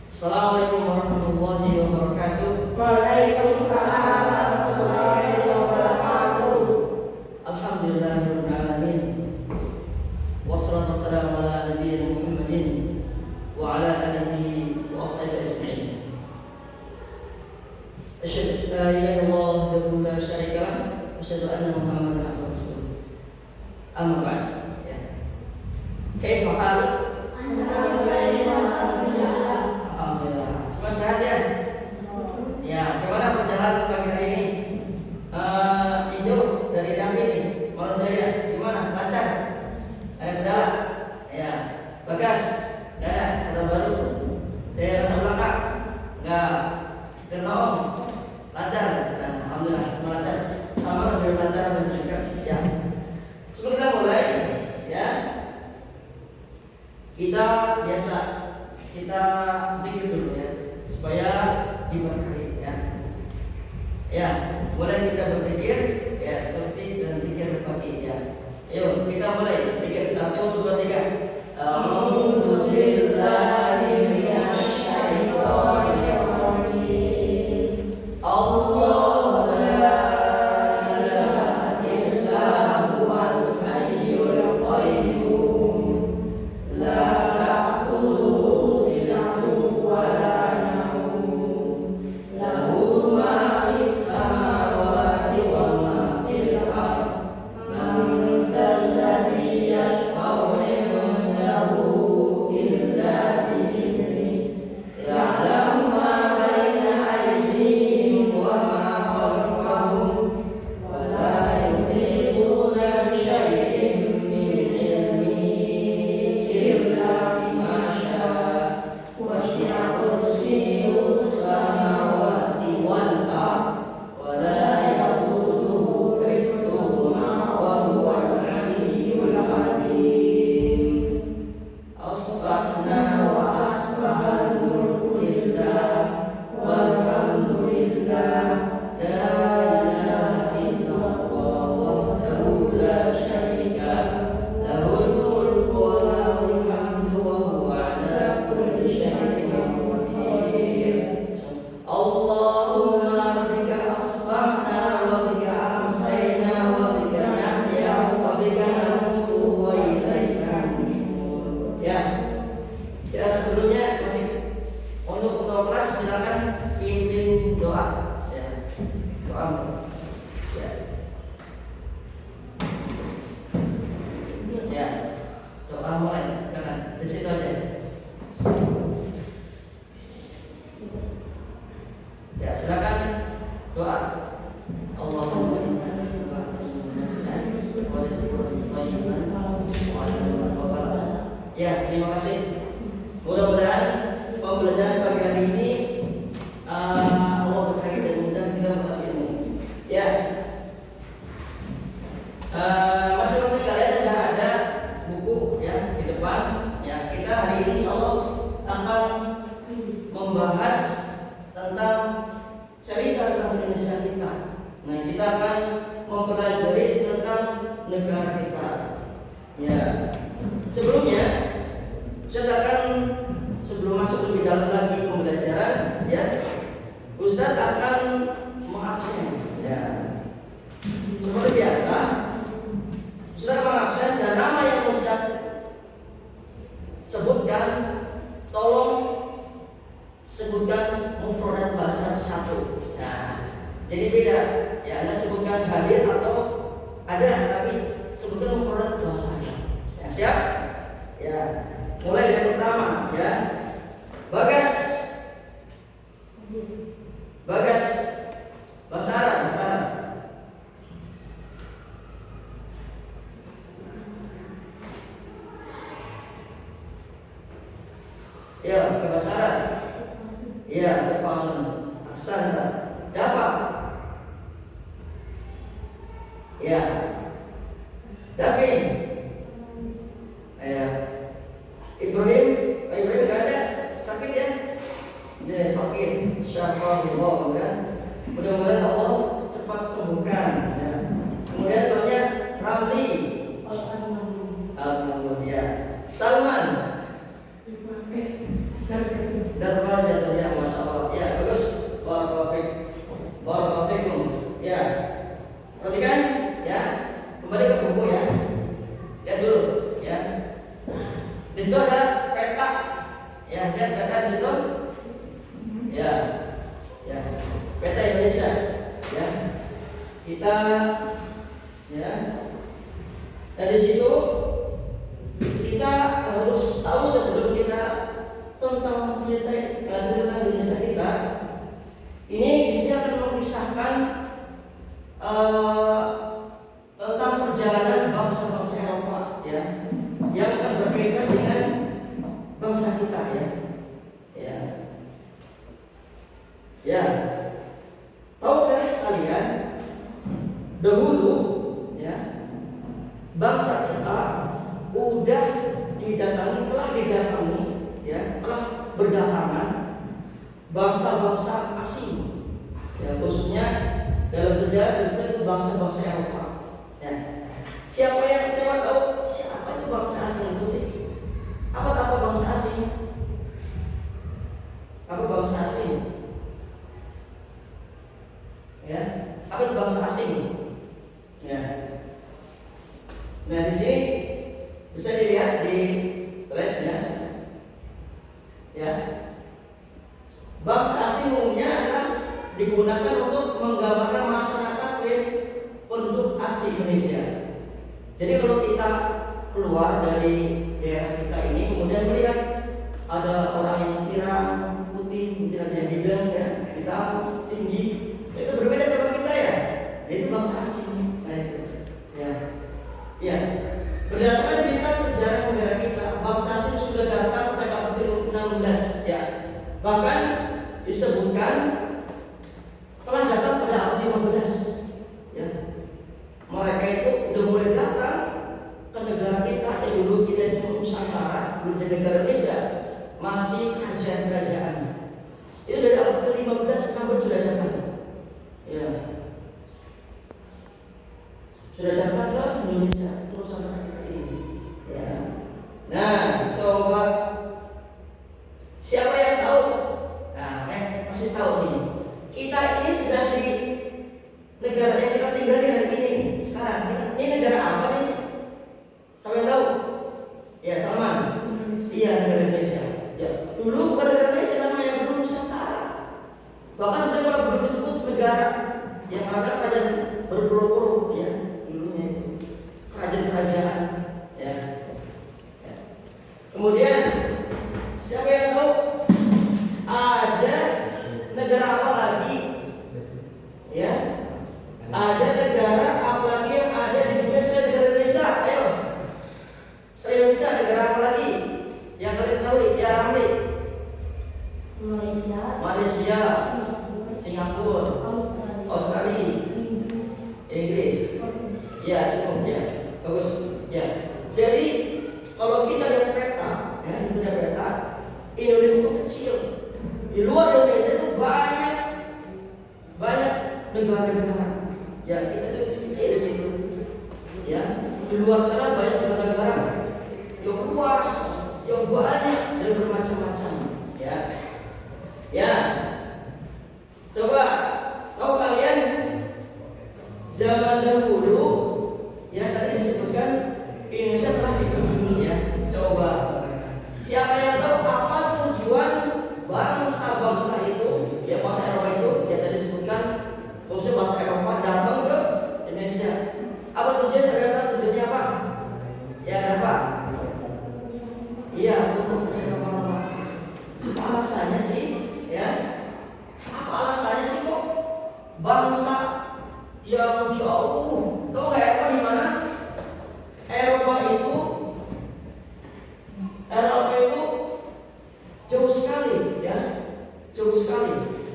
Assalamualaikum warahmatullahi wabarakatuh. Waalaikumsalam warahmatullahi wabarakatuh. Alhamdulillahirabbil alamin. Wassalatu wassalamu ala nabiyyina Muhammadin wa ala alihi wa ashabihi ajma'in. Asyhadu an la ilaha illallah wahdahu la syarika lah wa asyhadu anna Muhammadan abduhu wa rasuluh. Amma ba'd. Ya. Kaifa haluk? Alhamdulillah. Semua sehat ya? Ya, gimana perjalanan pagi hari ini? Ijo dari Davi nih, Malang Jaya, gimana? Lancar? Ada kendala? Ya, Bagas, nggak ada, kata baru. Dari Rasa Belangka, nggak. Kenom, lancar. Nah, alhamdulillah, semua lancar. Sama lebih lancar dan juga. Ya. Sebelum kita mulai, ya, kita biasa kita pikir dulu ya, supaya diberkahi ya. Ya, mulai kita berpikir ya, bersih dan pikir pagi ya. Ayo kita mulai pikir 1, 2, 3. Alhamdulillahi minasyaitonir rajim. Allah la ilaha illa huwal hayyul qayyum. La ta'khudhuhu sinatun wa la nawm. Lahu ma fis samawati wa ma fil ardh. Man dzalladzi yashfa'u 'indahu illa bi'idhnihi. Ya'lamu ma baina aydihim wa ma khalfahum. Wa la yuhituna bi syai'in min 'ilmihi illa bima syaa. Wasi'a kursiyyuhus samawati wal ardh wa la ya'uduhu hifdhuhuma wa huwal 'aliyyul 'azim. Asbahna wa asbahal mulku lillah walhamdulillah la ilaha illallah wahdahu la syarika lah lahul mulku wa lahul hamdu wa huwa ala kulli syai'in qadir. Allahumma bika asbahna wa bika amsayna wa bika nahya wa bika namutu wa ilaika nusyur. Ya, sebelumnya masih untuk ketua kelas silakan pimpin doa. Ya, doa. Ya, ya, doa mulai. Silakan di situ aja. Ya, silakan doa. Allahumma inna nas'aluka wa rizqan thayyiban wa 'amalan mutaqabbalan. Ya, terima kasih. Mudah-mudahan pembelajaran pagi hari ini Allah berkahi dan mudah kita mendapat ilmu. Ya, masing-masing kalian sudah ada buku ya di depan. Ya, kita hari ini insyaallah akan membahas tentang cerita tentang Indonesia kita. Nah, kita akan mempelajari tentang negara kita. Ya, sebelumnya Ustaz akan sebelum masuk lebih dalam lagi pembelajaran, ya, Ustaz akan mengabsen. Ya, seperti biasa, Ustaz mengabsen dan nama yang Ustaz sebutkan, tolong sebutkan mufradat bahasa Arab 1. Nah, jadi beda. Ya, Anda sebutkan hadir atau ada, tapi sebutkan mufradat bahasa Arab. Ya, siap? Ya. Mulai dari pertama ya. Bagas. Bagas. Bahasa Arab, bahasa Arab. Ya, bahasa Arab. Ya, tafadhal. Ahsanta. Dafa. Ya. Davin. Ya. Ibrahim nggak ada, sakit ya? Dia sakit, syafa'allah kan? Mudah-mudahan Allah cepat sembuhkan. Ya. Kemudian selanjutnya Ramli, alhamdulillah. Ya. Salman, berapa jatuhnya, masya Allah. Ya bagus. Barakallahu fikum. Ya, perhatikan ya. Kembali ke buku ya. Lihat dulu ya. Di situ ada peta. Ya, lihat peta di situ. Ya, ya. Peta Indonesia. Ya. Kita ya. Dan di situ kita harus tahu sebelum kita tentang cerita Indonesia kita. Ini di sini akan mengisahkan tentang perjalanan bangsa-bangsa Eropa ya, yang akan berkaitan dengan bangsa kita ya. Ya. Tahukah kalian dahulu ya bangsa kita telah didatangi ya, telah berdatangan bangsa-bangsa asing ya, khususnya dalam sejarah itu bangsa-bangsa Eropa ya. Siapa tahu siapa itu bangsa asing itu sih? Apa bangsa asing? Apa bangsa asing? Ya, apa itu bangsa asing? Ya. Nah, di sini bisa dilihat di slide-nya. Ya. Bangsa asing umumnya adalah digunakan untuk menggambarkan masyarakat selain penduduk asli Indonesia. Jadi kalau kita keluar dari daerah kita ini kemudian melihat ada orang yang pirang, putih, mungkin ada yang hidung ya, hitam, tinggi, itu berbeda sama kita ya. Itu bangsa asing. Nah, itu. Ya. Ya. Berdasarkan cerita sejarah negara kita, bangsa asing sudah datang sejak abad ke-16 ya. Bahkan disebutkan telah datang pada abad 15 ya. Mereka itu udah mulai datang ke negara kita. Dulu kita itu Nusantara, belum jadi negara Indonesia, masih kerajaan-kerajaan. Itu dari abad ke-15 sudah datang ya. Sudah datang ke Indonesia, Nusantara kita ini ya. Nah, coba siapa yang tahu? Nah, pasti tahu nih. Kita ini sedang di negara yang kita tinggal di hari ini. Sekarang ini negara apa nih? Siapa yang tahu? Ya, Salman. Iya, negara Indonesia. Ya, dulu bukan negara Indonesia, namanya dulu Nusantara. Bahkan sebenarnya belum disebut negara yang ada kerajaan berpuluh-puluh ya, dulunya itu kerajaan-kerajaan ya. Kemudian siapa yang tahu ada negara apa lagi? Ya, ada negara apa lagi yang ada di dunia selain negara Indonesia? Ayo, selain Indonesia negara apa lagi yang kalian tahu? Ya, Ramli. Malaysia, Singapura, Australia, Inggris. Ya, cukup ya. Bagus. Ya. Jadi kalau kita lihat peta, ya, ini sudah peta. Indonesia itu kecil. Di luar Indonesia itu banyak negara-negara. Ya, kita itu kecil di situ. Ya, di luar sana banyak negara-negara yang luas, yang banyak dan bermacam-macam. Ya. Ya. Coba tahu kalian zaman dahulu ya, tadi disebutkan Indonesia telah dikunjungi ya. Coba siapa yang tahu apa tujuan bangsa-bangsa itu ya, bangsa Eropa itu ya, tadi disebutkan khususnya bangsa Eropa datang ke Indonesia. Apa tujuan? Saya tahu tujuannya apa? Ya, apa? Iya, untuk mencari apa? Apa alasannya sih? Ya, apa alasannya sih kok bangsa yang jauh? Tahu nggak Eropa di mana? Eropa itu jauh sekali ya, jauh sekali.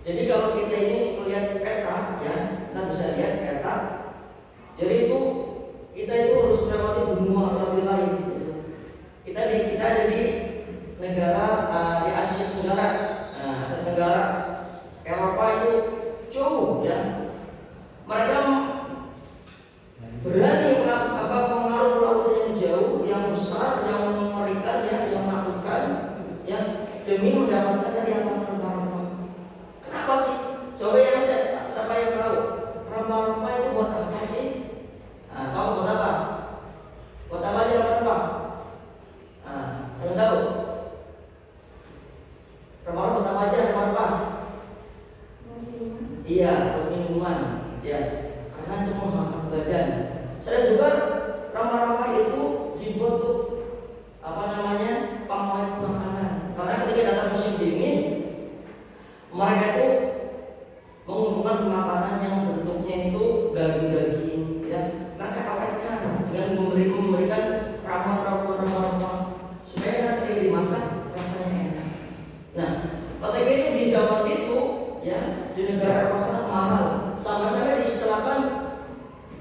Jadi kalau kita ini melihat peta ya, kita bisa lihat peta. Jadi itu kita itu harus melewati benua lebih lain. Kita ada di negara di Asia Tenggara. Nah, Asia Tenggara, Eropa itu jauh ya. Mereka berani pengaruh laut yang jauh, yang besar, yang mengerikan ya, yang menakutkan ya, dan demi mendapatkan dari apa rempah-rempah. Kenapa sih? Coba yang siapa yang tahu rempah-rempah itu buat apa sih? Nah, tahu buat apa? Buat apa aja rempah-rempah? Nah, kalian tahu? Rempah-rempah buat apa aja rempah-rempah? Iya, buat minuman. Ya, karena untuk menghangat badan. Saya juga rempah-rempah itu dibuat untuk pengawet makanan. Karena ketika datang musim dingin, mereka itu mengumpulkan makanan yang bentuknya itu daging-daging, ya. Mereka awetkan dengan memberikan rempah-rempah supaya ketika dimasak rasanya enak. Nah, ketika itu di zaman itu, ya, di negara Eropa sangat mahal, sampai-sampai diistilahkan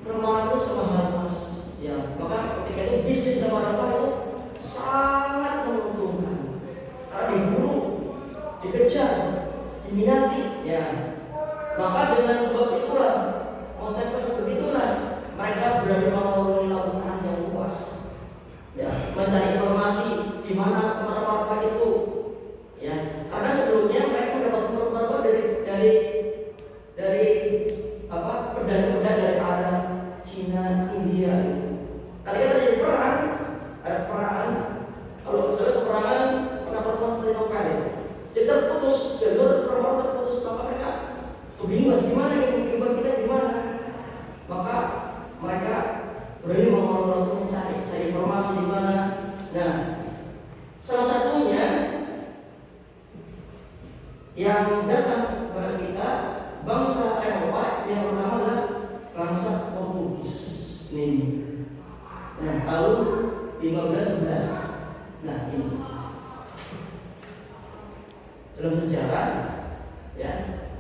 rempah itu semahal emas. Ya, maka ketika itu bisnis rempah-rempah itu sangat menguntungkan karena diburu, dikejar, diminati, ya. Maka dengan sebab itulah, motivasi begitulah mereka berani mengarungi lautan yang luas, ya, mencari informasi di mana rempah-rempah itu, ya. Karena sebelumnya mereka mendapat rempah-rempah dari pedang-pedang dari Arab, Cina, India itu. Ketika terjadi perang, ada peperangan. Kalau misalnya peperangan pernah Konstantinopel ya, jadi terputus jalur perang terputus, maka mereka kebingungan gimana ini kehidupan kita gimana. Maka mereka berani mengelola untuk cari informasi di mana. Nah, salah satunya yang datang kepada kita bangsa Eropa yang pertama adalah bangsa Portugis nih. Nah, tahun 1511. Nah, ini dalam sejarah, ya,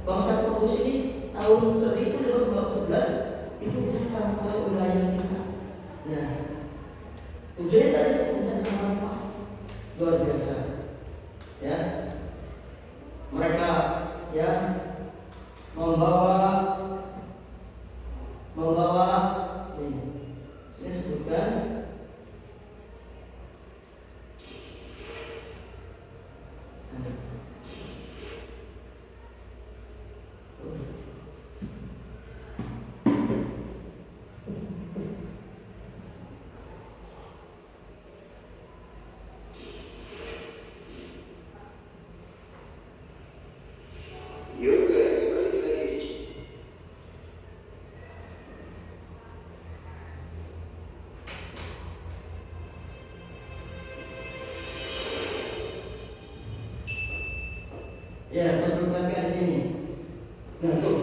bangsa Portugis ini tahun 1511 itu datang ke wilayah kita. Nah, tujuannya tadi mencari rempah luar biasa, ya. Mereka, ya, membawa nih, saya sebutkan. Ya, terperlihatkan di sini. Nah, tuh,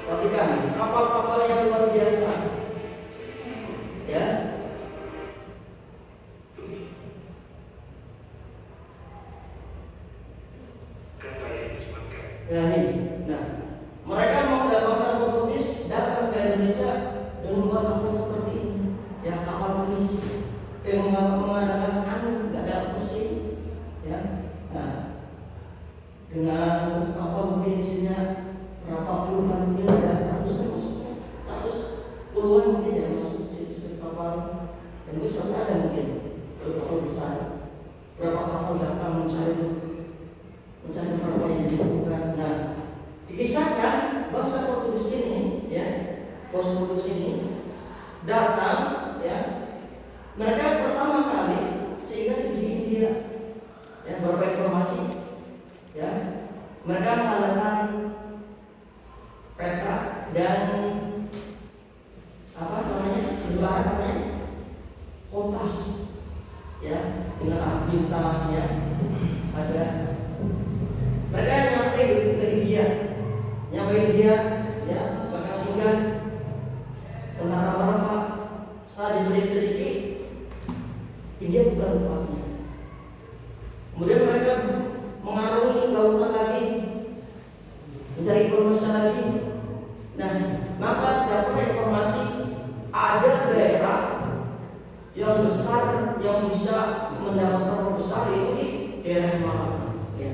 perhatikan kapal-kapal yang luar biasa, ya. Nah, ini, nah, mereka mengundang bangsa Portugis datang ke Indonesia dan membuat kapal seperti ini, ya, kapal pengisi yang mengadakan angin, nggak ada mesin, ya. Nah, dengan satu kapal mungkin isinya berapa puluhan, mungkin ada ratusan masuknya, 100 puluhan mungkin yang masuk di kapal. Dan itu selesai ada mungkin kapal besar. Berapa kapal datang mencari berapa yang dibutuhkan. Nah, dikisahkan bangsa Portugis ini, ya, Portugis ini datang, ya. Mereka pertama kali sehingga di India, ya, beberapa informasi. Ya, mereka mengadakan peta dan kompas, ya, dengan arah bintang, ya, ada. Mereka nyampe ke India, ya, maka singgah tentang rempah-rempah. Setelah diselidiki, India bukan tempatnya. Kemudian mereka mengarungi lautan lagi, mencari informasi lagi. Nah, maka dapat informasi ada daerah yang besar yang bisa mendapatkan rempah besar itu di daerah Malaka, ya,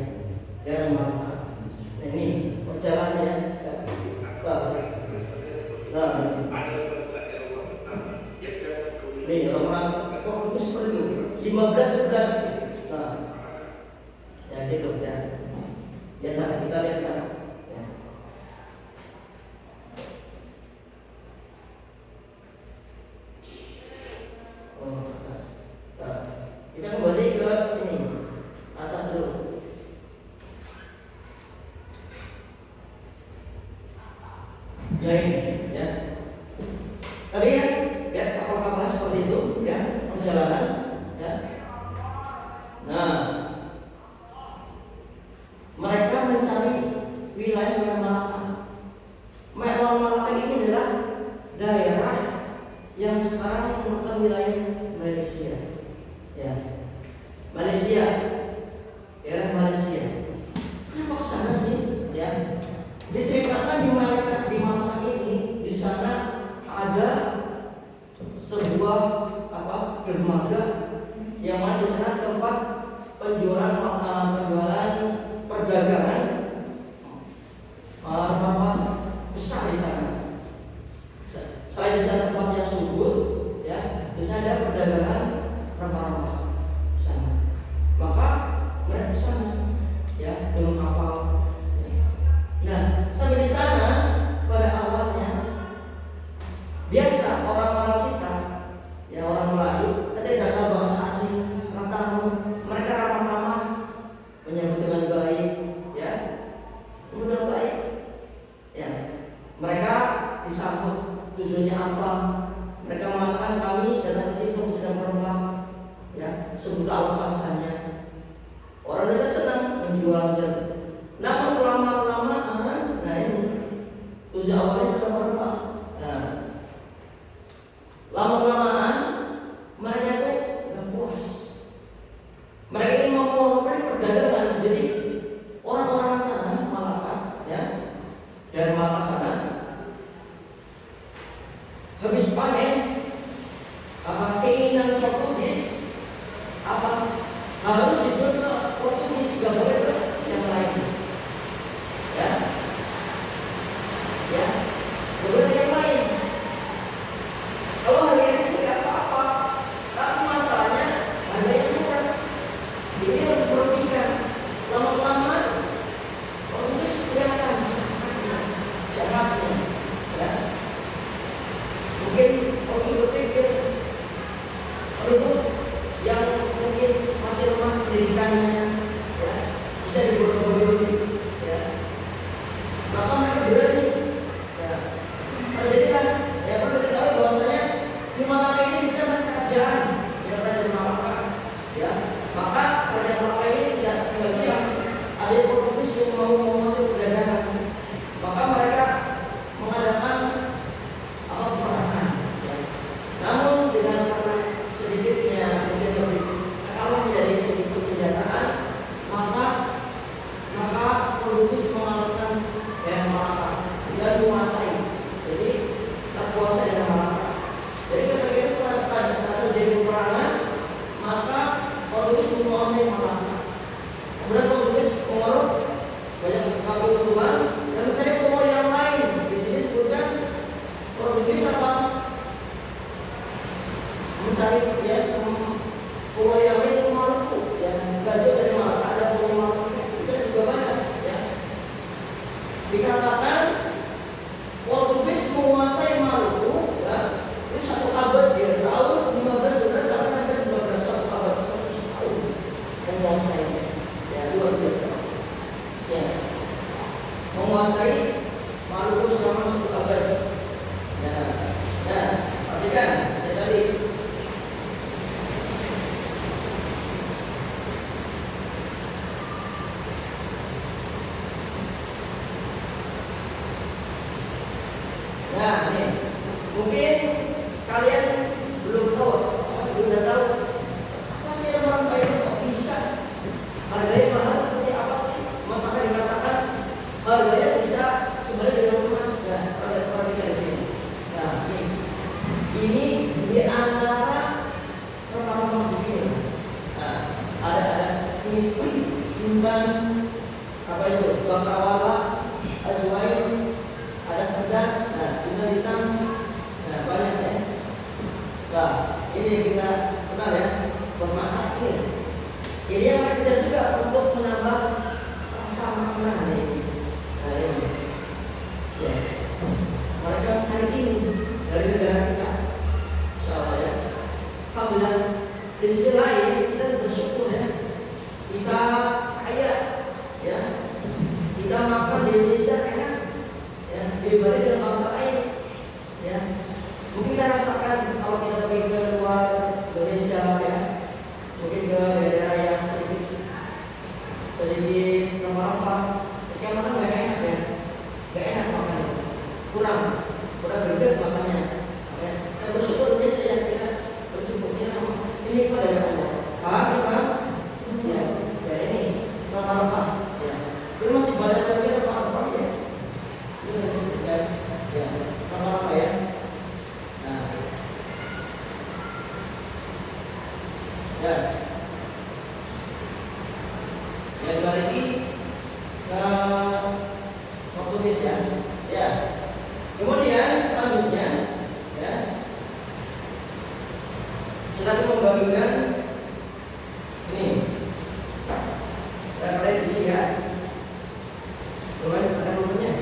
daerah Malaka. Nah, ini perjalanannya. Nah, mereka mencari wilayah Malaka. Malaka ini adalah daerah yang sekarang merupakan wilayah Malaysia. Ya, Malaysia, daerah Malaysia. Kenapa kesana sih? Ya, diceritakan di Malaka ini, di sana ada sebuah dermaga yang mana di sana tempat penjualan perdagangan rempah besar di sana. Selain di sana tempat yang subur, ya, di sana ada perdagangan rempah-rempah di sana. Maka mereka ke sana, ya, dengan kapal. Nah, sampai di sana pada awalnya biasa orang-orang kita, ya, orang Melayu, ketika datang bahasa asing, mereka ramah-tamah, menyambut dengan baik, ya, dengan baik, ya. Mereka disambut tujuannya apa? Mereka mengatakan kami datang ke situ sedang berlomba, ya, sebut alasannya. Orang Indonesia senang menjual dan namun lama-kelamaan, nah ini tujuan awalnya sedang berlomba. Nah, lama-kelamaan mereka itu nggak puas. Mereka ingin memulai perdagangan. Jadi orang-orang sana Malaka, ya, dari Malaka sana habis panen, keinginan Portugis harus dijual ke Portugis, nggak boleh ke yang lain, ya, ya, nggak boleh ke yang lain. Kalau harganya itu nggak apa-apa, tapi masalahnya harganya murah. Ini yang merugikan. Lama-lama Portugis kelihatan jahatnya, ya. Mungkin orang berpikir penduduk yang mungkin masih lemah pendidikannya, ya, bisa dibodoh-bodohi, ya. Maka mereka berani, ya. Terjadilah, ya, perlu diketahui bahwasanya di Malaka ini bisa kerajaan, ya, kerajaan Malaka, ya. Maka kerajaan Malaka ini tidak diam. Ada Portugis yang mau masuk perdagangan, maka mereka mengadakan peperangan, ya. Namun dengan karena sedikitnya mungkin lebih kalah dari segi persenjataan, maka Portugis mengalahkan daerah Malaka dan menguasai. Jadi terkuasai daerah Malaka. Jadi ketika itu setelah terjadi peperangan, maka Portugis menguasai Malaka. Kemudian Portugis mengeruk banyak kapal terbang dan mencari pulau yang lain. Di sini disebutkan Portugis mencari, ya, pulau yang lain itu Maluku, ya, nggak jauh dari Malaka ada pulau Maluku, bisa juga banyak, ya. Dikatakan Portugis menguasai Maluku, ya, itu 1 abad, dia tahun 1512 sampai 19 1 abad, 1 tahun menguasainya, ya, luar biasa, ya, menguasai Maluku selama 1 abad, ya. Nah, perhatikan tadi. Nah, nih, mungkin kalian belum tahu, masih belum tahu apa sih rempah itu kok bisa harganya mahal seperti apa sih? Masa dikatakan harganya bisa sebenarnya dengan emas, ya, perhatikan di sini. Nah, ini di antara rempah-rempah begini. Nah, ada ini simpan apa itu? Bakawala, azwain, ada pedas, nah, juga hitam, nah, banyak, ya. Nah, ini kita kenal, ya, buat masak ini. Ini yang bisa juga untuk menambah rasa makanan ini. Nah, ini, ya, mereka mencari ini dari negara kita, insyaallah, ya. Alhamdulillah. Di sisi lain kita bersyukur, ya, kita kaya, ya, kita makan di Indonesia enak, ya, dibanding dengan bangsa lain, ya. Mungkin kita rasakan kalau kita pergi ke luar Indonesia, ya, mungkin ke daerah yang sering Ya kembali lagi ke Portugis ya. Ya. Kemudian selanjutnya ya kita membagikan ini referensi ya. Kemudian ada nomornya.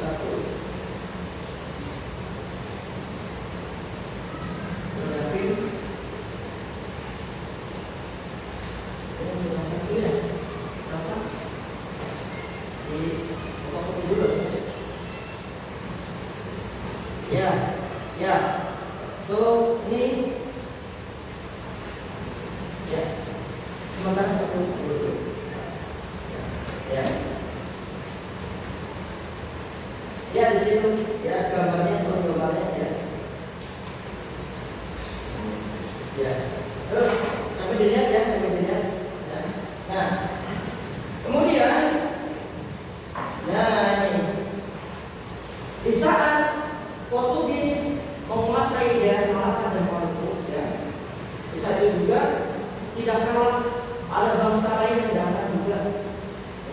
Satu. Ya, tuh ini ya sementara satu dulu ya, ya di situ ya gambarnya soal gambarnya ya, terus sampai dilihat ya, ya. Nah kemudian ini di saat Portugis menguasai daerah Malaka dan Maluku ya. Di saat itu juga tidak kalah ada bangsa lain yang datang juga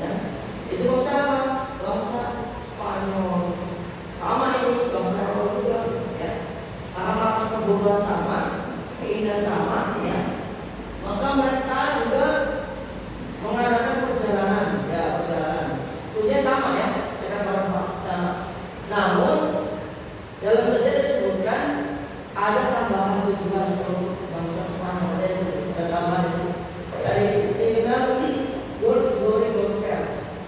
ya. Itu bangsa apa? Bangsa Spanyol. Sama ini bangsa Spanyol juga ya. Karena merasa kebodohan sama, keinginan sama ya. Maka mereka juga mengadakan perjalanan ya, tujuannya sama ya, dengan barang sama. Namun dalam sejarah disebutkan ada tambahan tujuan untuk bangsa Spanyol, yaitu ada tambahan itu dari istilah World Glory Gospel.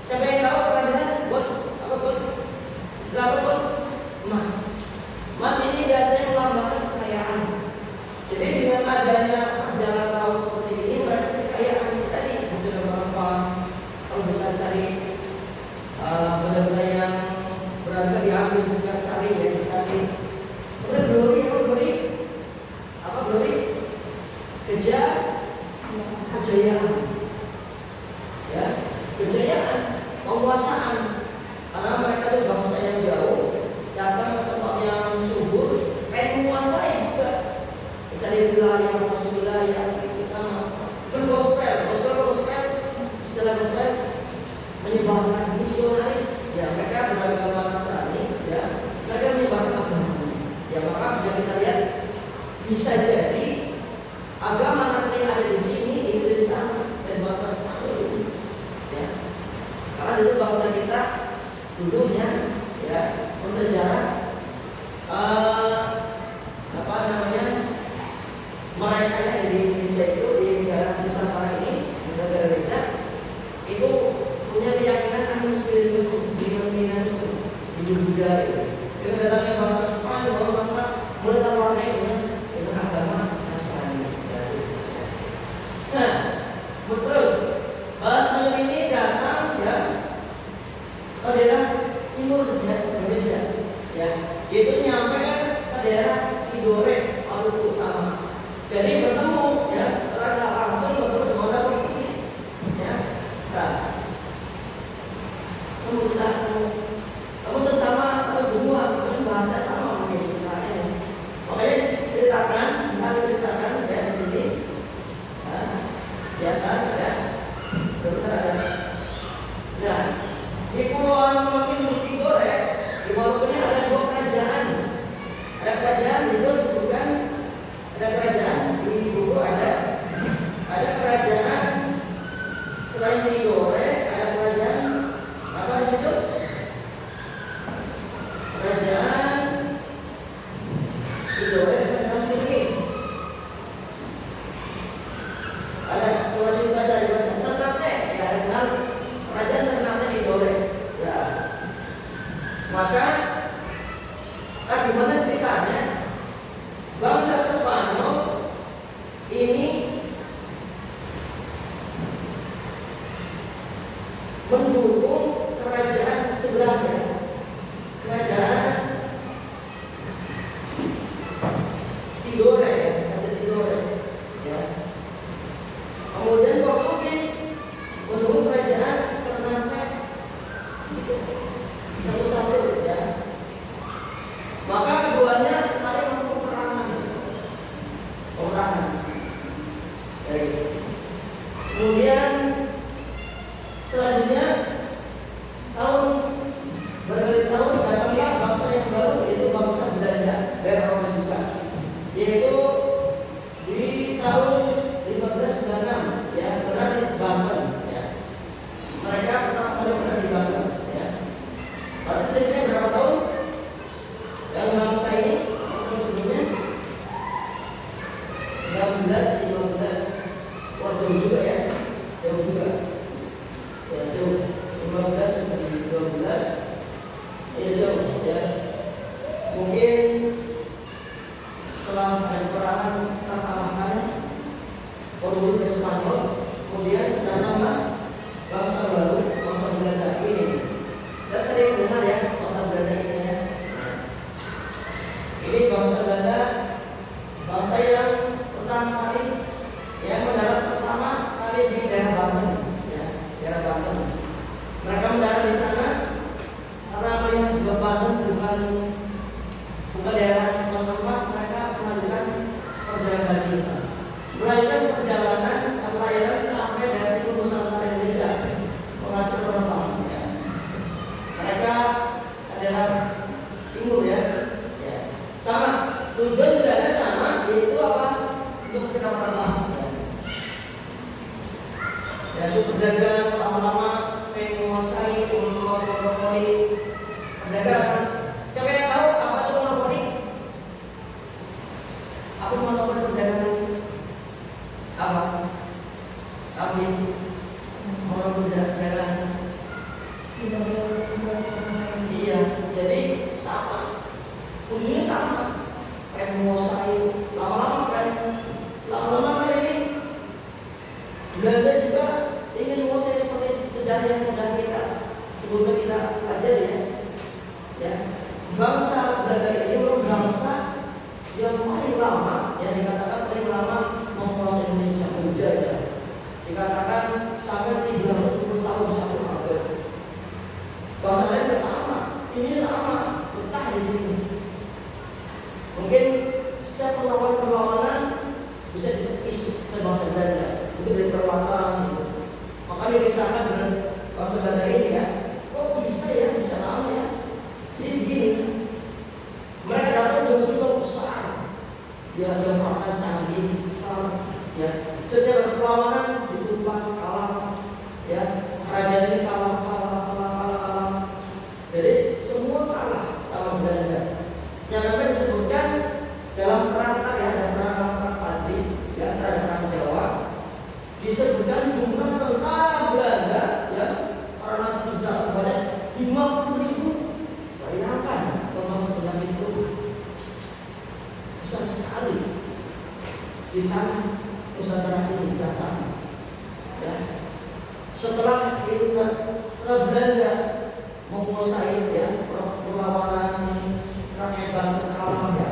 Siapa yang tahu pernah dengar buat apa buat istilah apa buat emas? Emas ini biasanya melambangkan kekayaan. Jadi dengan adanya perjalanan laut seperti ini berarti kekayaan kita tadi sudah berapa? Kalau bisa cari benda-benda yang berharga diambil juga cari ya. Kemudian glory apa glory kejayaan ya, kejayaan penguasaan, karena mereka itu bangsa yang jauh datang ke tempat yang subur pengen menguasai juga, mencari wilayah itu sama. Gospel istilah gospel menyebarkan misionaris ya, mereka beragama Nasrani ya, mereka menyebarkan agama ya. Maka bisa kita lihat bisa jadi agama Nasrani ada di sini itu di sana dan bangsa Spanyol ya, karena dulu bangsa kita dulunya ya bersejarah apa namanya mereka yang di Indonesia itu di negara Nusantara ini, negara Indonesia itu punya keyakinan Agnosticisme, Denominanisme, Buddha itu. Dengan datangnya bangsa Spanyol, maka mulai terwarnai dengan agama Nasrani. Nah, terus Spanyol ini datang ya ke daerah timur ya, Indonesia, ya, itu nyampe ke daerah Tidore, Maluku sama. Jadi bertemu ya, secara langsung bertemu dengan orang Portugis, ya. Nah, kamu sesama satu benua, kemudian bahasa sama mungkin misalnya. Makanya diceritakan ya di sini, ya kan, ya, benar ada. Nah, di Pulau Tidore, di Maluku ini ada dua kerajaan. Ada kerajaan disebutkan, ada kerajaan di buku ada kerajaan selain Tidore, ada kerajaan apa di situ? Kerajaan Tidore, kerajaan sini. Ada coba dibaca Ternate, ya kenal kerajaan Ternate Tidore. Ya. Maka bagaimana ceritanya? Bangsa Spanyol ini mendukung kerajaan sebelahnya, kerajaan Tidore ya, kerajaan Tidore ya. Kemudian Portugis mendukung kerajaan Ternate satu-satu ya. Maka keduanya saling memperangan 15. Wah, jauh juga ya. Jauh juga. Ya, jauh. 15 sampai 12. Ya, jauh ya. Mungkin setelah ada perangan terkalahkan Portugis ke Spanyol, kemudian datanglah bangsa baru, bangsa Belanda ini. Kita sering dengar ya bangsa Belanda ini ya. Ini bangsa Belanda, bangsa yang pertama kali yang mendarat pertama kali di daerah Banten, ya, daerah Banten. Mereka mendarat di sana karena melihat Banten bukan daerah tempat mereka melanjutkan perjalanan pelayaran sampai dari timur Nusantara Indonesia menghasil penumpang. Ya. Mereka adalah timur ya. Sama tujuan Belanda sama, yaitu apa? Untuk mencegah penumpang. Ya, itu berdagang lama-lama menguasai monopoli perdagangan. Siapa yang tahu apa itu monopoli? Apa monopoli perdagangan? Apa? Monopoli perdagangan. Iya, jadi sama. Ujungnya sama. Kayak menguasai lama-lama kan ini Belanda juga ingin menguasai seperti sejarah yang sudah kita sebelumnya kita pelajari ya. Bangsa Belanda ini merupakan bangsa yang paling lama, yang dikatakan paling lama menguasai Indonesia, menjajah. Dikatakan sampai 310 tahun satu abad. Bangsa lain tidak lama, ini lama, betah di sini. Mungkin setiap perlawanan bisa ditekis sebangsa Belanda. Itu dari perwakilan gitu. Makanya disahkan dengan bangsa Belanda ini ya. Kok bisa ya, bisa lama ya. Jadi begini, mereka datang dengan jumlah besar, ya, yang peralatan canggih besar, ya. Setiap perlawanan ditumpas kalah, ya. Kerajaan ini kalah. Jadi semua kalah sama Belanda. Yang dapat disebutkan dalam perang Padri, ya, terhadap perang Jawa, disebutkan jumlah tentara Belanda, ya, karena sudah banyak 50.000. Bayangkan total sebenarnya itu besar sekali di tanah Nusantara ini datang. Ya. Setelah Belanda menguasai ya perlawanan rakyat Banten kalah ya,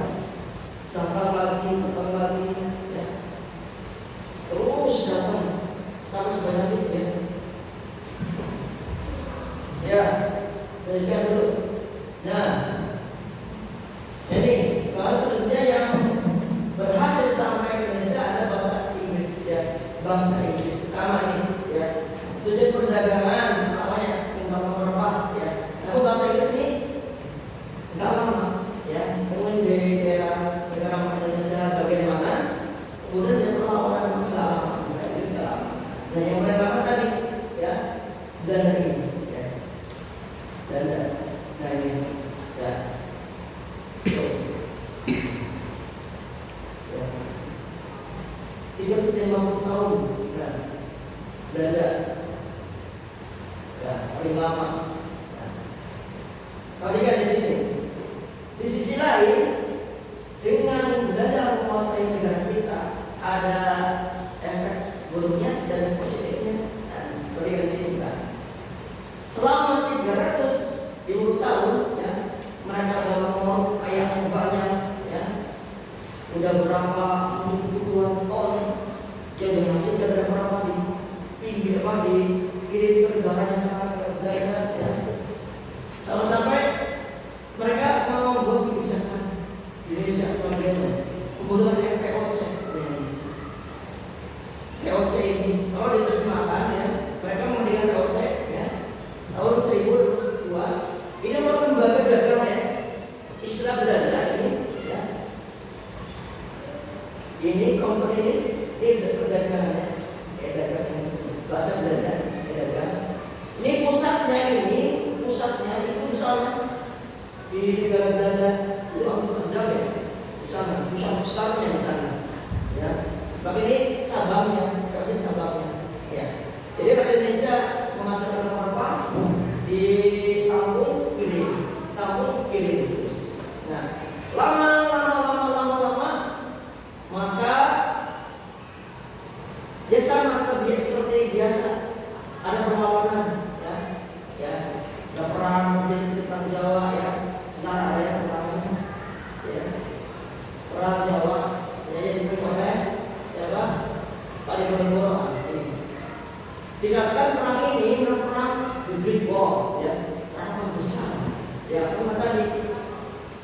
datang lagi ya. Terus datang sampai sebanyak itu ya. Ya, lanjutkan dulu. Nah, jadi bahasa selanjutnya yang berhasil sampai ke Indonesia ada bahasa Inggris ya, bangsa Inggris sama ini ya. Tujuan perdagangan namanya undang rempah ya. Namun bahasa Inggris ini enggak lama ya. Kemudian di daerah negara Indonesia bagaimana? Kemudian dia perlawanan enggak lama, Inggris enggak lama. Nah yang pertama tadi ya, Belanda ini ya. Belanda. Nah ini ya. Tidak setiap 50 tahun kan Belanda ya, paling lama. Perhatikan di sini. Di sisi lain, dengan Belanda menguasai negara kita, ada efek buruknya dan positifnya. Perhatikan di sini kan. Selama 350 tahun ya, mereka sudah membangun kekayaan banyak ya. Udah berapa puluhan ton yang dihasilkan dari berapa dikirim ke negaranya sangat berbeda ya. Sampai mereka mau membuat kebijakan Indonesia sebagai kebutuhan VOC ini kalau diterjemahkan ya, mereka menggunakan VOC ya tahun 1902. Ini merupakan lembaga dagang ya, istilah Belanda ini ya. Ini company ini perdagangannya dagang bahasa Belanda dagang. Ini pusatnya itu misalnya di negara Belanda itu Amsterdam ya, pusat besarnya di sana ya. Bagi cabangnya. Ya. Jadi rakyat Indonesia menghasilkan apa? Di tampung kirim terus. Nah, lama, maka dia sama seperti biasa. Ada perlawanan, ya, ada perang seperti perang Jawa, ya, ntar ada yang perang, ya, perang Jawa, ya, yang dipimpin oleh siapa? Pak Diponegoro. Dikatakan perang ini perang the Great War, ya, perang besar. Ya, karena tadi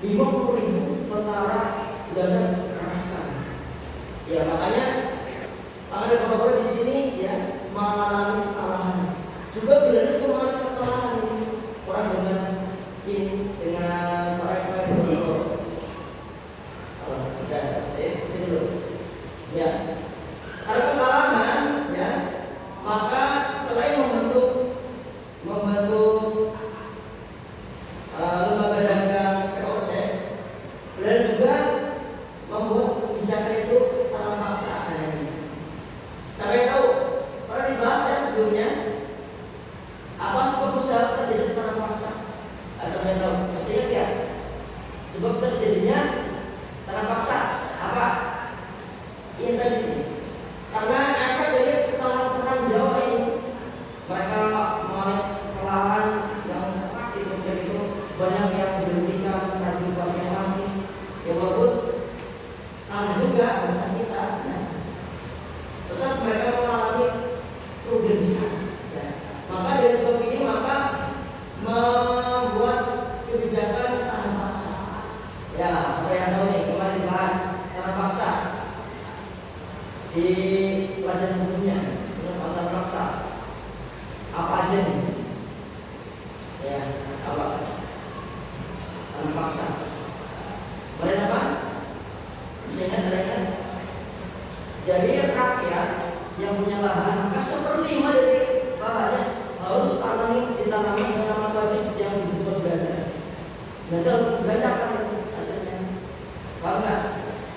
50.000 tentara sudah dikerahkan. Ya, makanya Diponegoro di sini ya mengalami kekalahan. Juga Belanda juga mengalami kekalahan ini. Orang dengan para Diponegoro. Kalau kita sini dulu. Ya. Ada kekalahan, ya. Maka selain membentuk lembaga dagang VOC, Belanda juga membuat kebijakan itu tanpa paksa. Sampai tahu, kalau dibahas ya sebelumnya, apa sebab usaha terjadi tanpa paksa? Sampai tahu, masih ingat ya? Sebab terjadinya tanpa paksa apa? Ini tadi. Karena efek dari kekalahan perang Jawa ini, mereka mengalami kekalahan yang itu banyak yang berhentikan, banyak yang mati. Ya walaupun kalah juga bangsa kita, ya. Tetap mereka mengalami kerugian besar. Ya. Maka dari sebab ini membuat kebijakan tanpa paksa. Ya, supaya tahu nih kemarin dibahas tanpa paksa di pelajaran sebelumnya tanpa paksa apa aja nih? Ya, apa? Tanpa paksa. Kemarin apa? Bisa ingat mereka? Jadi rakyat yang punya lahan maka 1/5 dari lahannya harus ditanami tanaman wajib yang dibuat Belanda. Belanda akan hasilnya, paham nggak?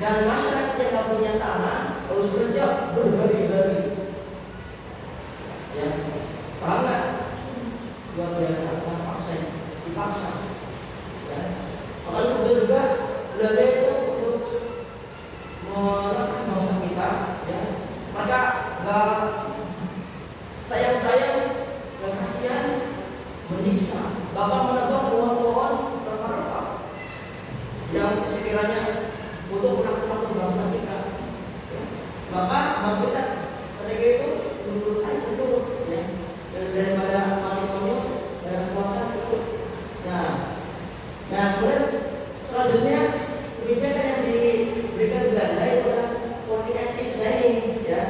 Dan masyarakat yang nggak punya tanah harus kerja berhari-hari, ya, paham nggak? Luar biasa, terpaksa, dipaksa, ya. Maka sebetulnya juga Belanda itu untuk menekan bangsa kita, ya, maka nggak sayang, nggak kasihan, menyiksa, bahkan menebang pohon-pohon rempah-rempah yang sekiranya untuk menakut bangsa kita. Ya. Maka maksudnya ketika itu menurut aja dulu, ya, daripada mati-mati dan kekuatan itu. Nah, kemudian selanjutnya kebijakan yang diberikan Belanda itu adalah politik etis ini, ya.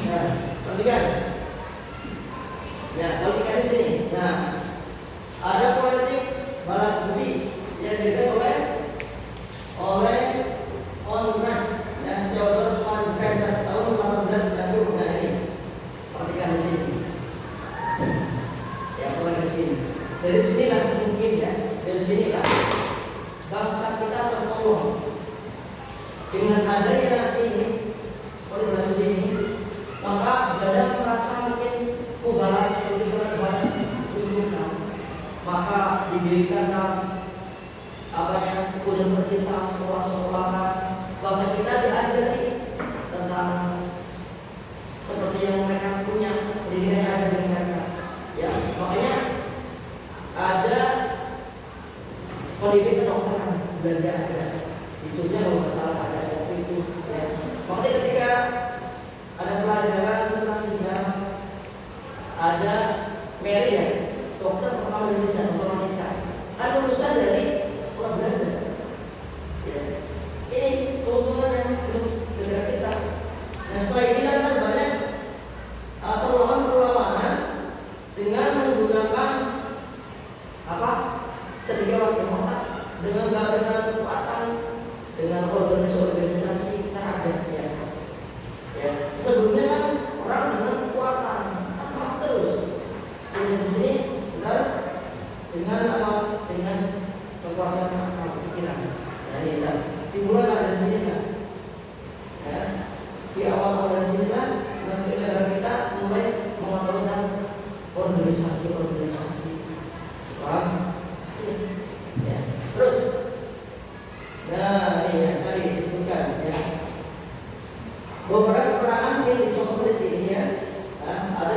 Nah, perhatikan. Ya, politik etis ini. Nah, ada politik balas budi yang digagas oleh Onran dan Theodor van Venter tahun 1890. Nah, ini perhatikan di sini. Ya, perhatikan di sini. Dari sinilah mungkin, ya, dari sinilah bangsa kita tertolong dengan adanya ini politik balas budi ini. Maka Belanda merasa mungkin balas lebih terhadap tuntutan, maka didirikan universitas, sekolah-sekolahan, bahasa kita diajari tentang seperti yang mereka punya, pendidikan yang ada di mereka. Ya, makanya ada pendidikan kedokteran Belanda ada. Di Jogja kalau nggak salah ada waktu itu. Ya. Makanya ketika ada pelajaran tentang sejarah, ada Mary, ya, dokter pertama Indonesia, dokter wanita, ada lulusan dari sekolah Belanda. Ya. Ini keuntungan untuk negara kita. Nah, setelah ini kan banyak perlawanan dengan menggunakan apa? Cendekiawan otak, dengan kekuatan, dengan organisasi kita ada, ya. Ya. Sebelumnya kan orang dengan kekuatan apa terus. Di sini benar dengan apa? Dengan